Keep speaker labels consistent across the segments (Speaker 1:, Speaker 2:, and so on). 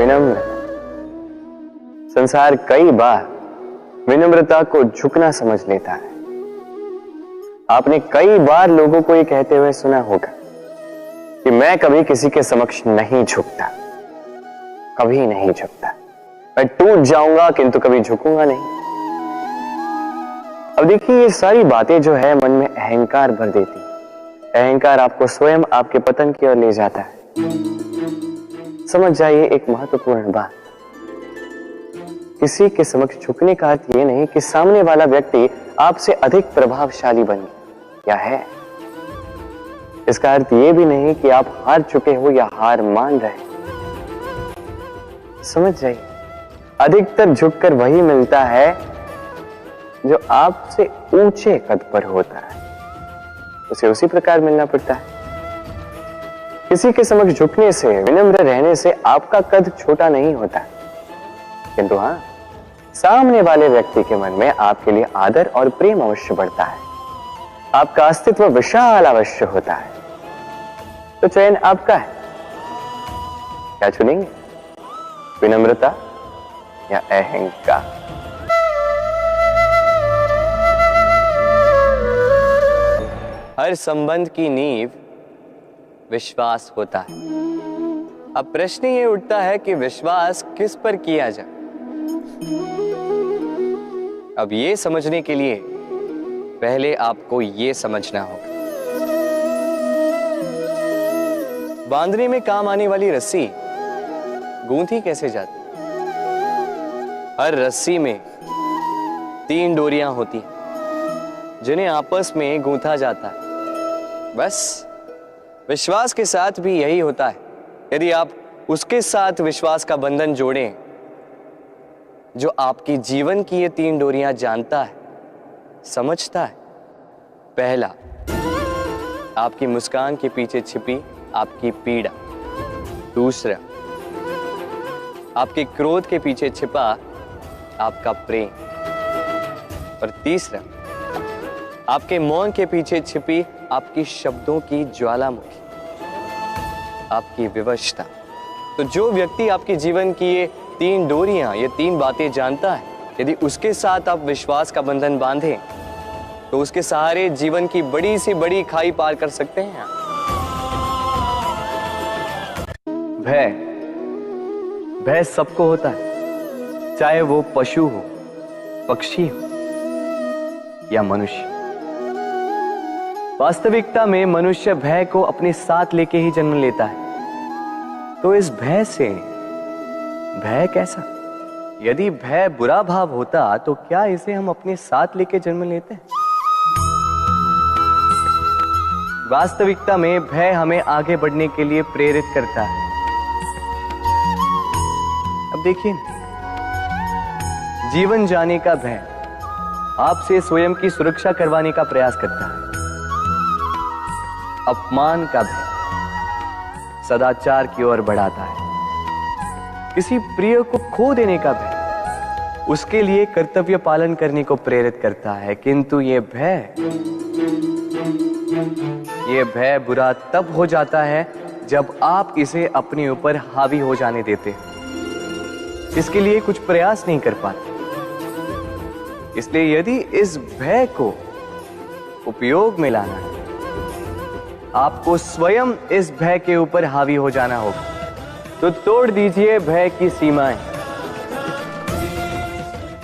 Speaker 1: विनम्र। संसार कई बार विनम्रता को झुकना समझ लेता है। आपने कई बार लोगों को ये कहते हुए सुना होगा कि मैं कभी किसी के समक्ष नहीं झुकता, कभी नहीं झुकता, मैं टूट जाऊंगा किंतु कभी झुकूंगा नहीं। अब देखिए, ये सारी बातें जो है मन में अहंकार भर देती है। अहंकार आपको स्वयं आपके पतन की ओर ले जाता है। समझ जाइए एक महत्वपूर्ण बात, किसी के समक्ष झुकने का अर्थ यह नहीं कि सामने वाला व्यक्ति आपसे अधिक प्रभावशाली बन गया या है। इसका अर्थ यह भी नहीं कि आप हार चुके हो या हार मान रहे। समझ जाइए, अधिकतर झुककर वही मिलता है जो आपसे ऊंचे कद पर होता है, उसे उसी प्रकार मिलना पड़ता है। किसी के समक्ष झुकने से, विनम्र रहने से आपका कद छोटा नहीं होता, किंतु हां, सामने वाले व्यक्ति के मन में आपके लिए आदर और प्रेम अवश्य बढ़ता है। आपका अस्तित्व विशाल अवश्य होता है। तो चयन आपका है, क्या चुनेंगे, विनम्रता या अहंकार? हर संबंध की नींव विश्वास होता है। अब प्रश्न ये उठता है कि विश्वास किस पर किया जाए। अब ये समझने के लिए पहले आपको ये समझना होगा, बांधने में काम आने वाली रस्सी गूंथी कैसे जाती। हर रस्सी में 3 डोरियां होती हैं जिन्हें आपस में गूंथा जाता है। बस विश्वास के साथ भी यही होता है। यदि आप उसके साथ विश्वास का बंधन जोड़ें जो आपकी जीवन की ये 3 डोरियां जानता है, समझता है। पहला, आपकी मुस्कान के पीछे छिपी आपकी पीड़ा। दूसरा, आपके क्रोध के पीछे छिपा आपका प्रेम। और तीसरा, आपके मौन के पीछे छिपी आपकी शब्दों की ज्वालामुखी, आपकी विवशता। तो जो व्यक्ति आपके जीवन की ये 3 डोरियां, ये 3 बातें जानता है, यदि उसके साथ आप विश्वास का बंधन बांधें तो उसके सहारे जीवन की बड़ी से बड़ी खाई पार कर सकते हैं। भय सबको होता है, चाहे वो पशु हो, पक्षी हो या मनुष्य। वास्तविकता में मनुष्य भय को अपने साथ लेके ही जन्म लेता है। तो इस भय से, भय कैसा? यदि भय बुरा भाव होता तो क्या इसे हम अपने साथ लेके जन्म लेते हैं? वास्तविकता में भय हमें आगे बढ़ने के लिए प्रेरित करता है। अब देखिए, जीवन जाने का भय आपसे स्वयं की सुरक्षा करवाने का प्रयास करता है। अपमान का भय सदाचार की ओर बढ़ाता है। किसी प्रिय को खो देने का भय उसके लिए कर्तव्य पालन करने को प्रेरित करता है। किंतु ये भय बुरा तब हो जाता है जब आप इसे अपने ऊपर हावी हो जाने देते हैं, इसके लिए कुछ प्रयास नहीं कर पाते। इसलिए यदि इस भय को उपयोग में लाना है, आपको स्वयं इस भय के ऊपर हावी हो जाना होगा। तो तोड़ दीजिए भय की सीमाएं।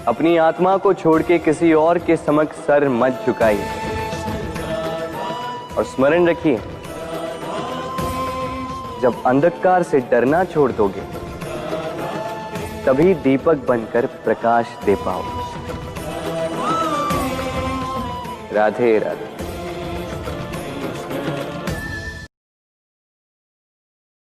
Speaker 1: अपनी आत्मा को छोड़ के किसी और के समक्ष सर मत झुकाइए और स्मरण रखिए, जब अंधकार से डरना छोड़ दोगे तभी दीपक बनकर प्रकाश दे पाओगे। राधे राधे।